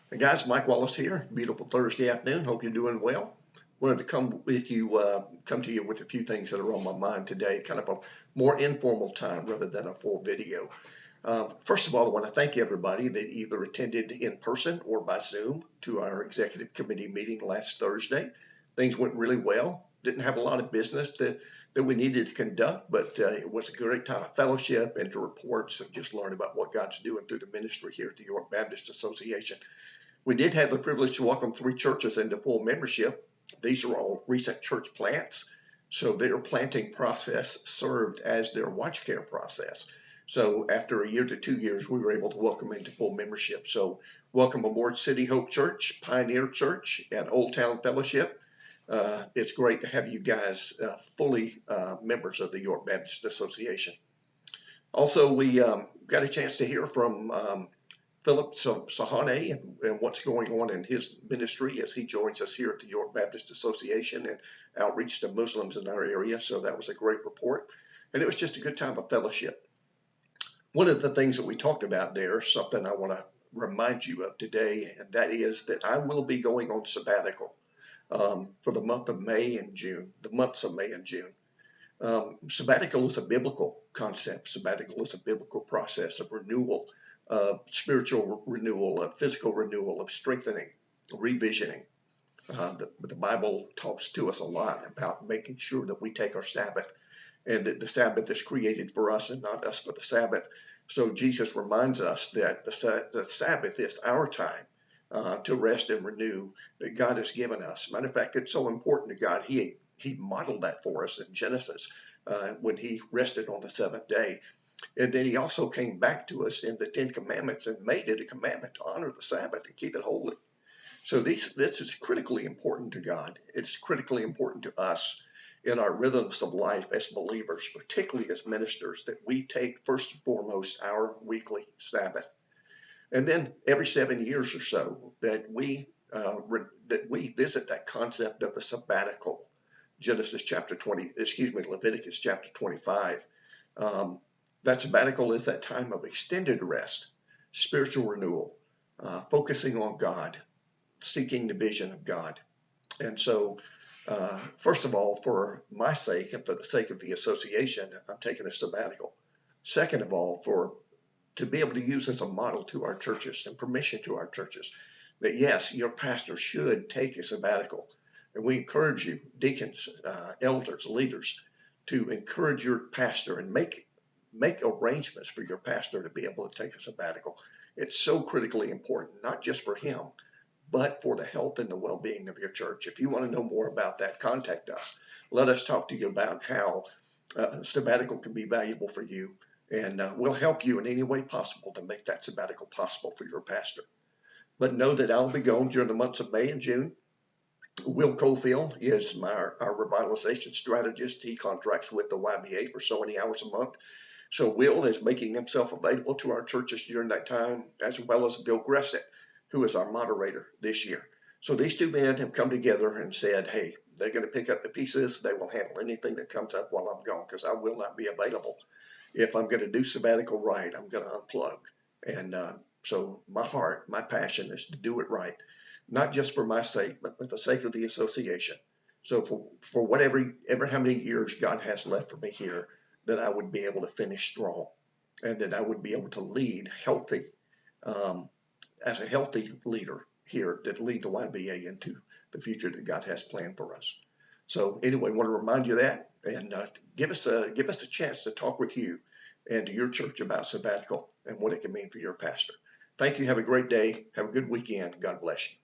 Hey guys, Mike Wallace here. Beautiful Thursday afternoon. Hope you're doing well. Wanted to come to you with a few things that are on my mind today. Kind of a more informal time rather than a full video. First of all, I want to thank everybody that either attended in person or by Zoom to our executive committee meeting last Thursday. Things went really well. Didn't have a lot of business that we needed to conduct, but it was a great time of fellowship and to reports and just learn about what God's doing through the ministry here at the York Baptist Association. We did have the privilege to welcome 3 churches into full membership. These are all recent church plants, so their planting process served as their watch care process. So after a year to 2 years, we were able to welcome into full membership. So welcome aboard City Hope Church, Pioneer Church, and Old Town Fellowship. It's great to have you guys fully members of the York Baptist Association. Also, we got a chance to hear from Philip Sahane and what's going on in his ministry as he joins us here at the York Baptist Association and outreach to Muslims in our area. So that was a great report. And it was just a good time of fellowship. One of the things that we talked about there, something I want to remind you of today, and that is that I will be going on sabbatical for the month of May and June, the months of May and June. Sabbatical is a biblical concept. Sabbatical is a biblical process of renewal, of spiritual renewal, of physical renewal, of strengthening, revisioning. The Bible talks to us a lot about making sure that we take our Sabbath and that the Sabbath is created for us and not us for the Sabbath. So Jesus reminds us that the Sabbath is our time to rest and renew that God has given us. Matter of fact, it's so important to God. He modeled that for us in Genesis when he rested on the 7th day. And then he also came back to us in the 10 Commandments and made it a commandment to honor the Sabbath and keep it holy. So this is critically important to God. It's critically important to us in our rhythms of life as believers, particularly as ministers, that we take first and foremost our weekly Sabbath. And then every 7 years or so that we visit that concept of the sabbatical. Leviticus chapter 25. That sabbatical is that time of extended rest, spiritual renewal, focusing on God, seeking the vision of God. And so, first of all, for my sake and for the sake of the association, I'm taking a sabbatical. Second of all, to be able to use as a model to our churches and permission to our churches that yes, your pastor should take a sabbatical. And we encourage you, deacons, elders, leaders, to encourage your pastor and make arrangements for your pastor to be able to take a sabbatical. It's so critically important, not just for him, but for the health and the well-being of your church. If you want to know more about that, contact us. Let us talk to you about how sabbatical can be valuable for you, and we'll help you in any way possible to make that sabbatical possible for your pastor. But know that I'll be gone during the months of May and June. Will Cofield is our revitalization strategist. He contracts with the YBA for so many hours a month. So Will is making himself available to our churches during that time, as well as Bill Gressett, who is our moderator this year. So these 2 men have come together and said, hey, they're going to pick up the pieces. They will handle anything that comes up while I'm gone because I will not be available. If I'm going to do sabbatical right, I'm going to unplug. And so my heart, my passion is to do it right, not just for my sake, but for the sake of the association. So for whatever how many years God has left for me here, that I would be able to finish strong and that I would be able to lead healthy, as a healthy leader here that lead the YBA into the future that God has planned for us. So anyway, I want to remind you of that and give us a chance to talk with you and to your church about sabbatical and what it can mean for your pastor. Thank you. Have a great day. Have a good weekend. God bless you.